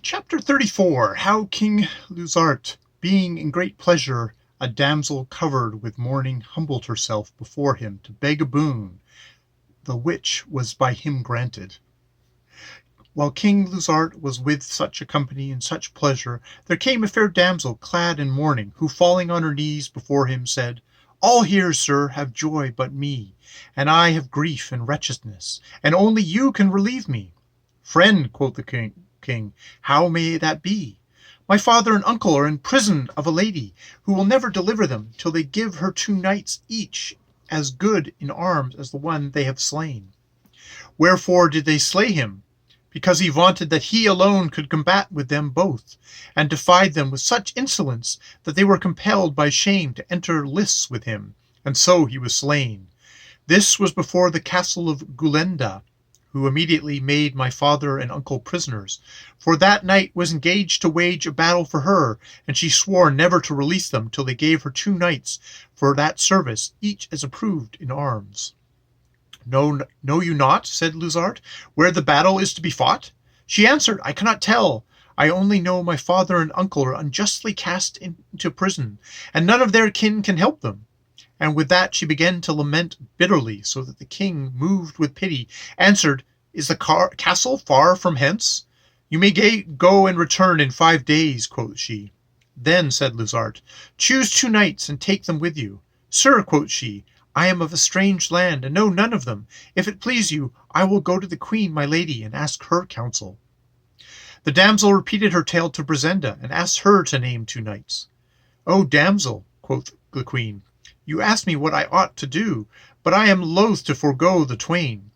Chapter 34. How King Lusart, being in great pleasure, a damsel covered with mourning, humbled herself before him to beg a boon, the which was by him granted. While King Lusart was with such a company in such pleasure, there came a fair damsel clad in mourning, who falling on her knees before him said, "All here, sir, have joy but me, and I have grief and wretchedness, and only you can relieve me." "Friend," quoth the king, "how may that be? My father and uncle are in prison of a lady, who will never deliver them till they give her 2 knights each as good in arms as the one they have slain." "Wherefore did they slay him?" "Because he vaunted that he alone could combat with them both, and defied them with such insolence that they were compelled by shame to enter lists with him, and so he was slain. This was before the castle of Gulenda, who immediately made my father and uncle prisoners, for that knight was engaged to wage a battle for her, and she swore never to release them till they gave her 2 knights for that service, each as approved in arms." "Know you not," said Lusart, "where the battle is to be fought?" She answered, "I cannot tell. I only know my father and uncle are unjustly cast into prison, and none of their kin can help them." And with that she began to lament bitterly, so that the king, moved with pity, answered, "Is the castle far from hence?" "You may go and return in 5 days," quoth she. Then said Lusart, "Choose 2 knights and take them with you." "Sir," quoth she, "I am of a strange land, and know none of them. If it please you, I will go to the queen my lady, and ask her counsel." The damsel repeated her tale to Brisenda, and asked her to name 2 knights. "O damsel," quoth the queen, "you ask me what I ought to do, but I am loath to forego the twain."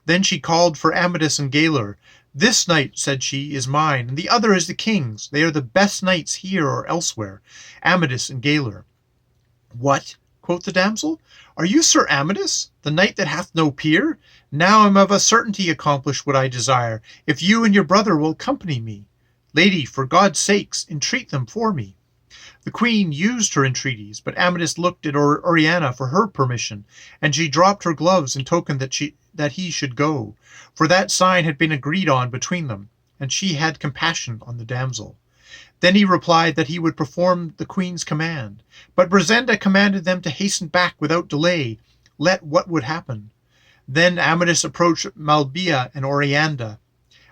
Then she called for Amadis and Gaylor. "This knight," said she, "is mine, and the other is the king's. They are the best knights here or elsewhere, Amadis and Gaylor." "What?" quoth the damsel, "are you Sir Amadis, the knight that hath no peer? Now I am of a certainty accomplished what I desire, if you and your brother will accompany me. Lady, for God's sake, entreat them for me." The queen used her entreaties, but Amadis looked at Oriana for her permission, and she dropped her gloves in token that he should go, for that sign had been agreed on between them, and she had compassion on the damsel. Then he replied that he would perform the queen's command, but Brisenda commanded them to hasten back without delay, let what would happen. Then Amadis approached Malbia and Oriana,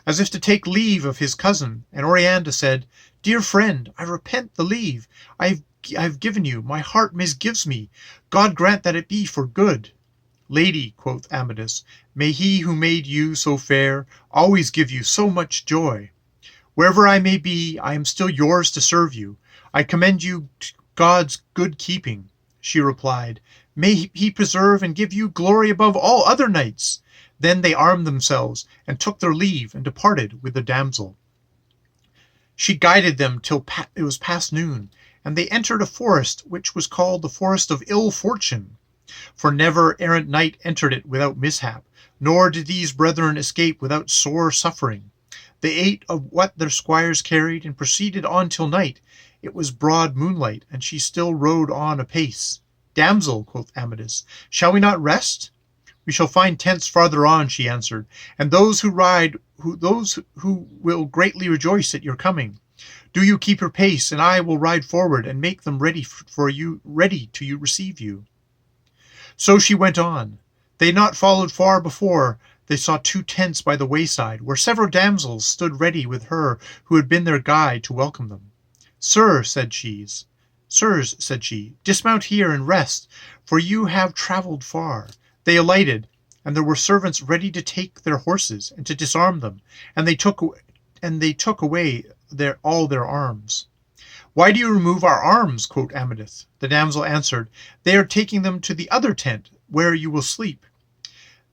as if to take leave of his cousin, and Oriana said, "Dear friend, I repent the leave I have given you. My heart misgives me. God grant that it be for good." "Lady," quoth Amadis, "may he who made you so fair always give you so much joy. Wherever I may be, I am still yours to serve you. I commend you to God's good keeping." She replied, "May he preserve and give you glory above all other knights." Then they armed themselves, and took their leave, and departed with the damsel. She guided them till it was past noon, and they entered a forest which was called the Forest of Ill Fortune, for never errant knight entered it without mishap, nor did these brethren escape without sore suffering. They ate of what their squires carried, and proceeded on till night. It was broad moonlight, and she still rode on apace. "Damsel," quoth Amadis, "shall we not rest?" "We shall find tents farther on," she answered, "and those who will greatly rejoice at your coming. Do you keep your pace, and I will ride forward and make them ready to receive you." So she went on. They had not followed far before they saw 2 tents by the wayside, where several damsels stood ready with her who had been their guide to welcome them. "Sirs," said she, "dismount here and rest, for you have travelled far." They alighted, and there were servants ready to take their horses and to disarm them, and they took away all their arms. "Why do you remove our arms?" quoth Amadis. The damsel answered, "They are taking them to the other tent, where you will sleep."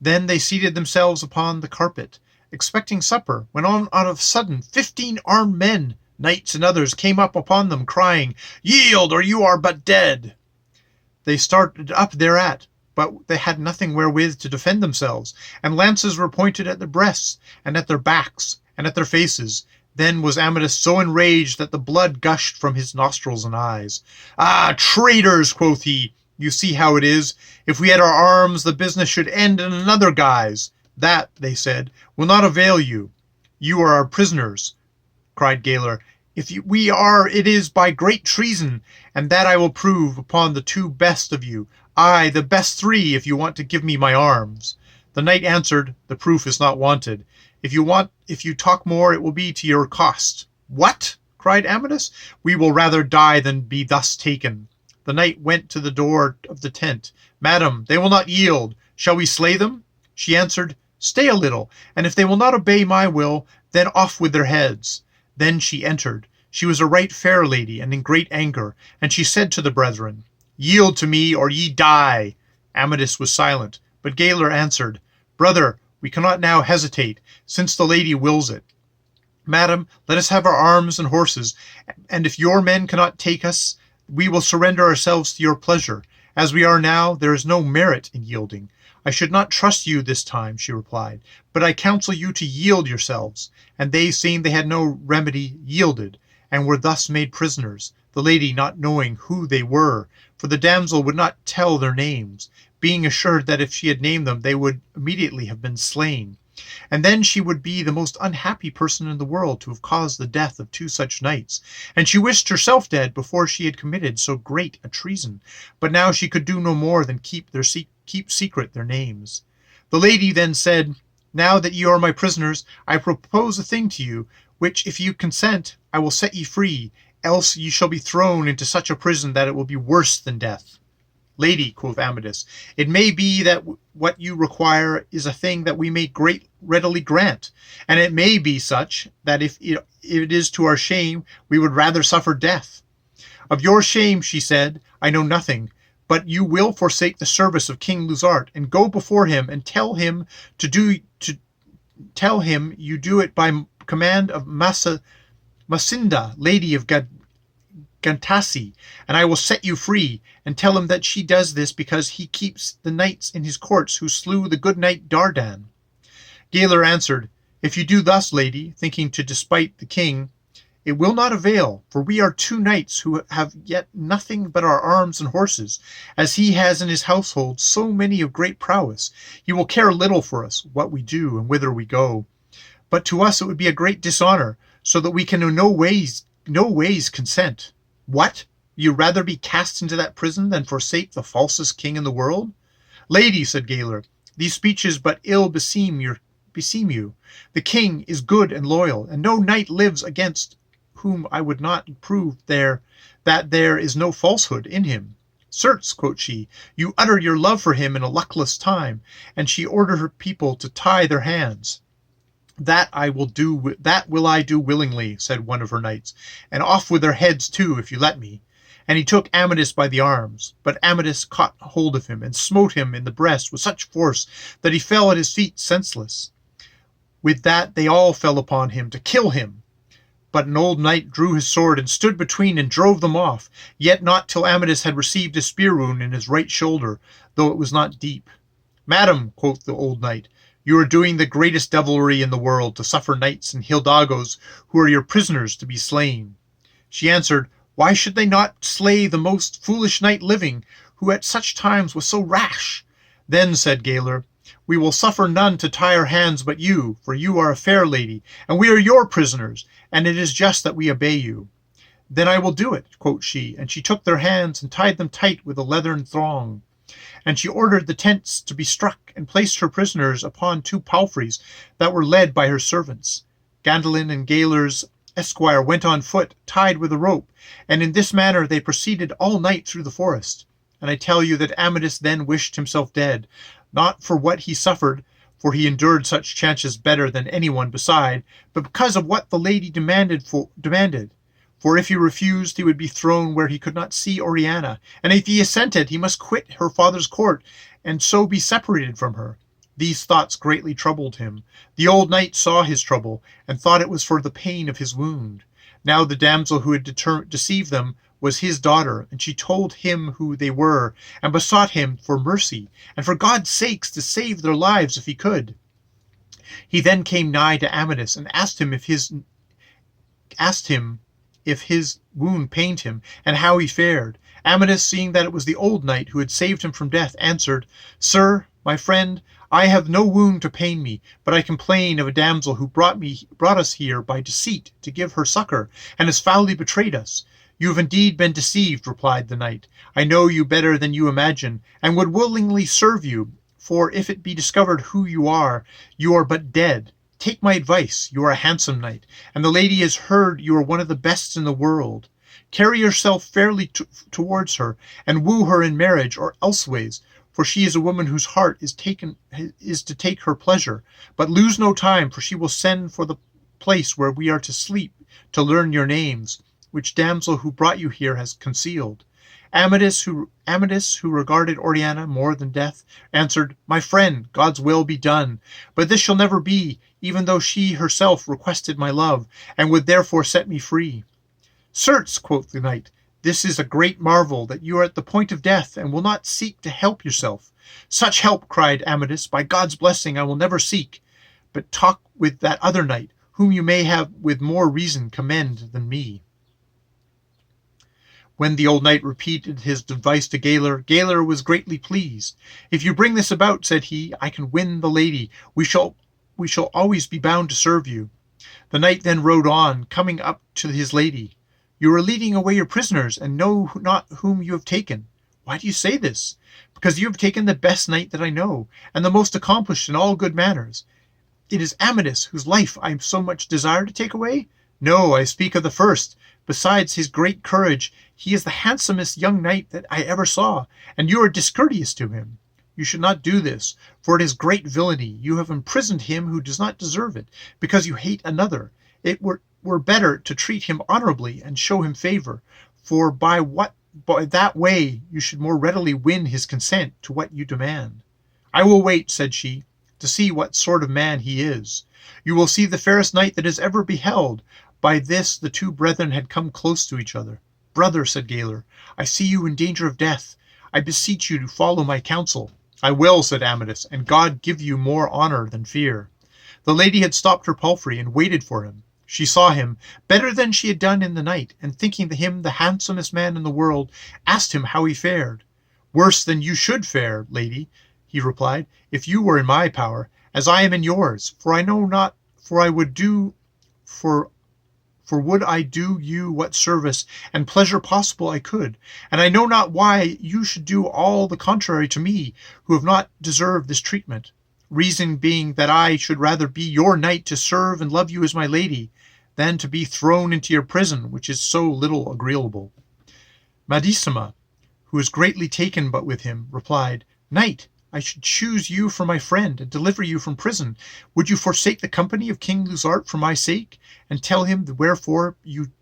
Then they seated themselves upon the carpet, expecting supper, when out of a sudden 15 armed men, knights and others, came up upon them, crying, "Yield, or you are but dead." They started up thereat, but they had nothing wherewith to defend themselves, and lances were pointed at their breasts, and at their backs, and at their faces. Then was Amadis so enraged that the blood gushed from his nostrils and eyes. "Ah, traitors!" quoth he, "you see how it is. If we had our arms, the business should end in another guise. That," they said, "will not avail you. You are our prisoners. cried Galer. We are, it is by great treason, and that I will prove upon the two best of you, aye, the best three, if you want to give me my arms. The knight answered, the proof is not wanted. If you talk more, it will be to your cost. What? Cried Amadis. We will rather die than be thus taken. The knight went to the door of the tent. Madam, they will not yield. Shall we slay them? She answered, Stay a little, and if they will not obey my will, then off with their heads. Then she entered. She was a right fair lady, and in great anger, and she said to the brethren, Yield to me, or ye die. Amadis was silent, but Galer answered, Brother, we cannot now hesitate, since the lady wills it. Madam, let us have our arms and horses, and if your men cannot take us, we will surrender ourselves to your pleasure. As we are now, there is no merit in yielding. I should not trust you this time, she replied, but I counsel you to yield yourselves. And they, seeing they had no remedy, yielded, and were thus made prisoners, the lady not knowing who they were, for the damsel would not tell their names, being assured that if she had named them, they would immediately have been slain. And then she would be the most unhappy person in the world to have caused the death of two such knights, and she wished herself dead before she had committed so great a treason. But now she could do no more than keep secret their names. The lady then said, Now that ye are my prisoners, I propose a thing to you, which, if you consent, I will set ye free, else ye shall be thrown into such a prison that it will be worse than death. Lady, quoth Amadis, it may be that what you require is a thing that we may readily grant, and it may be such that if it is to our shame, we would rather suffer death. Of your shame, she said, I know nothing, but you will forsake the service of King Lusart, and go before him and tell him you do it by command of Masinda, Lady of Gantasi, and I will set you free, and tell him that she does this because he keeps the knights in his courts who slew the good knight Dardan. Galer answered, If you do thus, lady, thinking to despite the king, it will not avail, for we are two knights who have yet nothing but our arms and horses. As he has in his household so many of great prowess, he will care little for us what we do and whither we go. But to us it would be a great dishonor, so that we can in no ways consent. What? You rather be cast into that prison than forsake the falsest king in the world? Lady, said Galer, these speeches but ill beseem you. The king is good and loyal, and no knight lives against whom I would not prove that there is no falsehood in him. Certes, quoth she, you uttered your love for him in a luckless time, and she ordered her people to tie their hands. That will I do willingly, said one of her knights, and off with their heads too, if you let me. And he took Amadis by the arms, but Amadis caught hold of him and smote him in the breast with such force that he fell at his feet senseless. With that they all fell upon him to kill him. But an old knight drew his sword and stood between and drove them off, yet not till Amadis had received a spear wound in his right shoulder, though it was not deep. Madam, quoth the old knight, you are doing the greatest devilry in the world to suffer knights and hidalgos who are your prisoners to be slain. She answered, Why should they not slay the most foolish knight living, who at such times was so rash? Then, said Galer, we will suffer none to tie our hands but you, for you are a fair lady, and we are your prisoners, and it is just that we obey you. Then I will do it, quoth she, and she took their hands and tied them tight with a leathern thong. And she ordered the tents to be struck, and placed her prisoners upon two palfreys that were led by her servants. Gandalin and Galer's esquire went on foot, tied with a rope, and in this manner they proceeded all night through the forest. And I tell you that Amadis then wished himself dead, not for what he suffered, for he endured such chances better than anyone beside, but because of what the lady demanded. For if he refused, he would be thrown where he could not see Oriana, and if he assented, he must quit her father's court, and so be separated from her. These thoughts greatly troubled him. The old knight saw his trouble, and thought it was for the pain of his wound. Now the damsel who had deceived them was his daughter, and she told him who they were, and besought him for mercy, and for God's sakes to save their lives if he could. He then came nigh to Amadis, and asked him if his wound pained him, and how he fared. Amadis, seeing that it was the old knight who had saved him from death, answered, Sir, my friend, I have no wound to pain me, but I complain of a damsel who brought us here by deceit to give her succor, and has foully betrayed us. You have indeed been deceived, replied the knight. I know you better than you imagine, and would willingly serve you, for if it be discovered who you are but dead. Take my advice. You are a handsome knight, and the lady has heard you are one of the best in the world. Carry yourself fairly towards her, and woo her in marriage or elseways, for she is a woman whose heart is to take her pleasure. But lose no time, for she will send for the place where we are to sleep, to learn your names, which damsel who brought you here has concealed. Amadis, who regarded Oriana more than death, answered, My friend, God's will be done. But this shall never be, even though she herself requested my love, and would therefore set me free. Certes, quoth the knight, this is a great marvel, that you are at the point of death, and will not seek to help yourself. Such help, cried Amadis, by God's blessing I will never seek. But talk with that other knight, whom you may have with more reason commend than me. When the old knight repeated his advice to Gaylor, Gaylor was greatly pleased. If you bring this about, said he, I can win the lady. We shall always be bound to serve you. The knight then rode on, coming up to his lady. You are leading away your prisoners, and know not whom you have taken. Why do you say this? Because you have taken the best knight that I know, and the most accomplished in all good manners. It is Amadis, whose life I so much desire to take away? No, I speak of the first. Besides his great courage, he is the handsomest young knight that I ever saw, and you are discourteous to him. You should not do this, for it is great villainy. You have imprisoned him who does not deserve it, because you hate another. It were better to treat him honorably and show him favor, for by that way you should more readily win his consent to what you demand. I will wait, said she, to see what sort of man he is. You will see the fairest knight that is ever beheld. By this the two brethren had come close to each other. Brother, said Gaylor, I see you in danger of death. I beseech you to follow my counsel. I will, said Amadis, and God give you more honor than fear. The lady had stopped her palfrey and waited for him. She saw him, better than she had done in the night, and thinking him the handsomest man in the world, asked him how he fared. Worse than you should fare, lady, he replied, if you were in my power, as I am in yours, for I know not, for would I do you what service and pleasure possible I could, and I know not why you should do all the contrary to me, who have not deserved this treatment. Reason being that I should rather be your knight to serve and love you as my lady, than to be thrown into your prison, which is so little agreeable. Madisima, who was greatly taken but with him, replied, Knight, I should choose you for my friend, and deliver you from prison. Would you forsake the company of King Lusart for my sake, and tell him wherefore you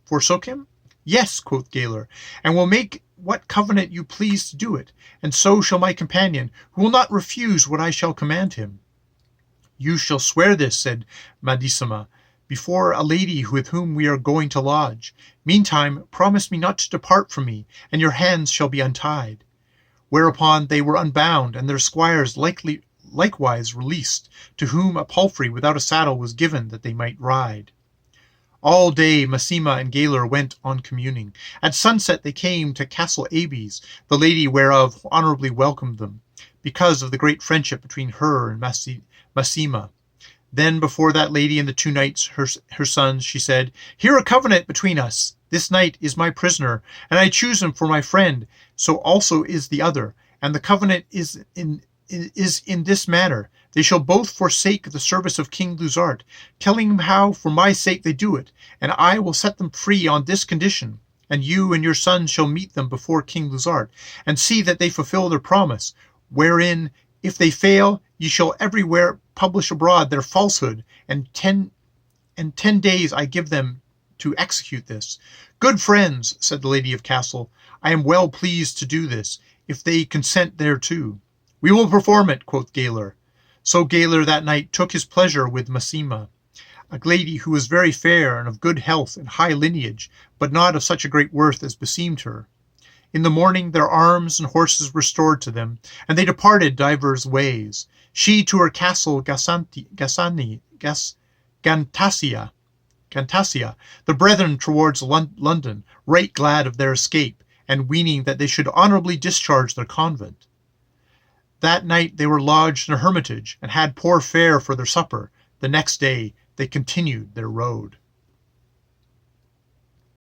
forsook him? Yes, quoth Gaylor, and will make what covenant you please to do it, and so shall my companion, who will not refuse what I shall command him. You shall swear this, said Madisima, before a lady with whom we are going to lodge. Meantime, promise me not to depart from me, and your hands shall be untied. Whereupon they were unbound, and their squires likewise released, to whom a palfrey without a saddle was given that they might ride. All day Masima and Gaylor went on communing. At sunset they came to Castle Abes, the lady whereof honorably welcomed them, because of the great friendship between her and Masima. Then before that lady and the two knights, her sons, she said, Hear a covenant between us. This knight is my prisoner, and I choose him for my friend, so also is the other, and the covenant is in this manner. They shall both forsake the service of King Lusart, telling him how for my sake they do it, and I will set them free on this condition, and you and your sons shall meet them before King Lusart, and see that they fulfill their promise, wherein, if they fail, ye shall everywhere publish abroad their falsehood, and 10 days I give them to execute this. Good friends, said the lady of Castle, I am well pleased to do this, if they consent thereto. We will perform it, quoth Gaylor. So Gaylor that night took his pleasure with Masima, a lady who was very fair and of good health and high lineage, but not of such a great worth as beseemed her. In the morning their arms and horses were restored to them, and they departed divers ways, she to her castle Gantasia, the brethren towards London, right glad of their escape, and weening that they should honorably discharge their convent. That night they were lodged in a hermitage, and had poor fare for their supper. The next day they continued their road.